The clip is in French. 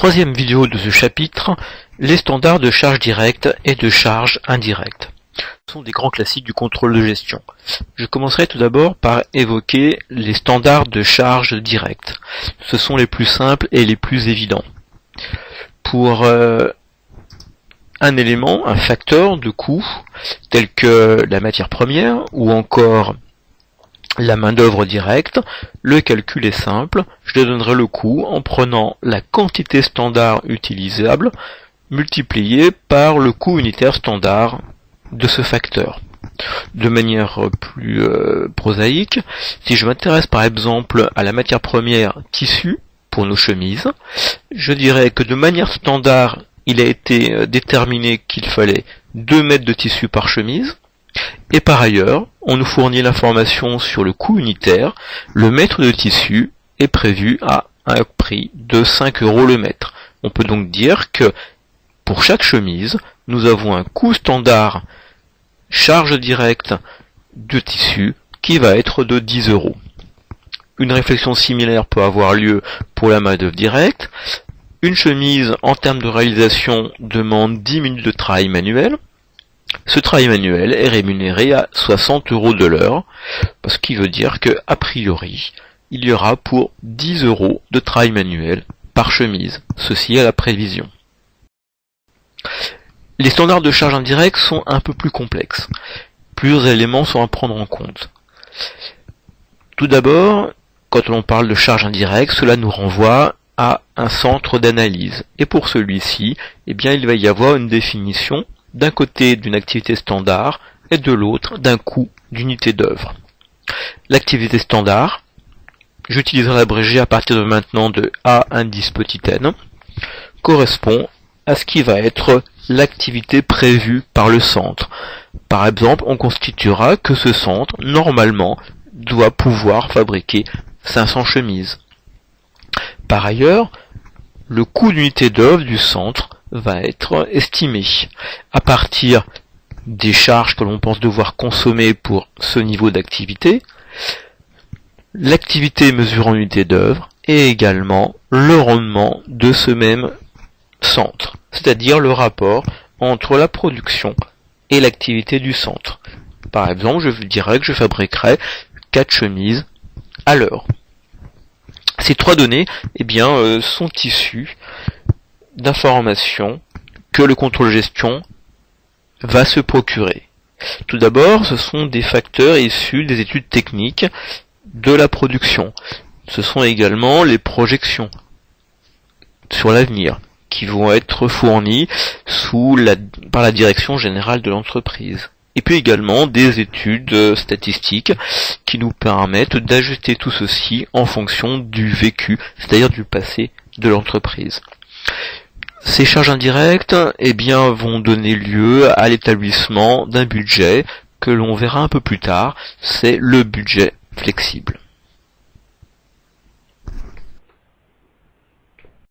Troisième vidéo de ce chapitre, les standards de charge directe et de charge indirecte. Ce sont des grands classiques du contrôle de gestion. Je commencerai tout d'abord par évoquer les standards de charge directe. Ce sont les plus simples et les plus évidents. Pour un élément, un facteur de coût, tel que la matière première ou encore la main-d'œuvre directe, le calcul est simple. Je donnerai le coût en prenant la quantité standard utilisable multipliée par le coût unitaire standard de ce facteur. De manière plus prosaïque, si je m'intéresse par exemple à la matière première tissu pour nos chemises, je dirais que de manière standard, il a été déterminé qu'il fallait 2 mètres de tissu par chemise. Et par ailleurs, on nous fournit l'information sur le coût unitaire. Le mètre de tissu est prévu à un prix de 5 € le mètre. On peut donc dire que pour chaque chemise, nous avons un coût standard charge directe de tissu qui va être de 10 €. Une réflexion similaire peut avoir lieu pour la main-d'œuvre directe. Une chemise en termes de réalisation demande 10 minutes de travail manuel. Ce travail manuel est rémunéré à 60 € de l'heure, ce qui veut dire que, a priori, il y aura pour 10 € de travail manuel par chemise. Ceci à la prévision. Les standards de charge indirecte sont un peu plus complexes. Plusieurs éléments sont à prendre en compte. Tout d'abord, quand on parle de charge indirecte, cela nous renvoie à un centre d'analyse. Et pour celui-ci, il va y avoir une définition d'un côté d'une activité standard et de l'autre d'un coût d'unité d'œuvre. L'activité standard, j'utiliserai l'abrégé à partir de maintenant de A indice petit n, correspond à ce qui va être l'activité prévue par le centre. Par exemple, on constituera que ce centre, normalement, doit pouvoir fabriquer 500 chemises. Par ailleurs, le coût d'unité d'œuvre du centre va être estimé à partir des charges que l'on pense devoir consommer pour ce niveau d'activité, l'activité mesurée en unité d'œuvre et également le rendement de ce même centre, c'est-à-dire le rapport entre la production et l'activité du centre. Par exemple, je dirais que je fabriquerai 4 chemises à l'heure. Ces 3 données sont issues d'informations que le contrôle de gestion va se procurer. Tout d'abord, ce sont des facteurs issus des études techniques de la production. Ce sont également les projections sur l'avenir qui vont être fournies par la direction générale de l'entreprise. Et puis également des études statistiques qui nous permettent d'ajuster tout ceci en fonction du vécu, c'est-à-dire du passé de l'entreprise. Ces charges indirectes vont donner lieu à l'établissement d'un budget que l'on verra un peu plus tard, c'est le budget flexible.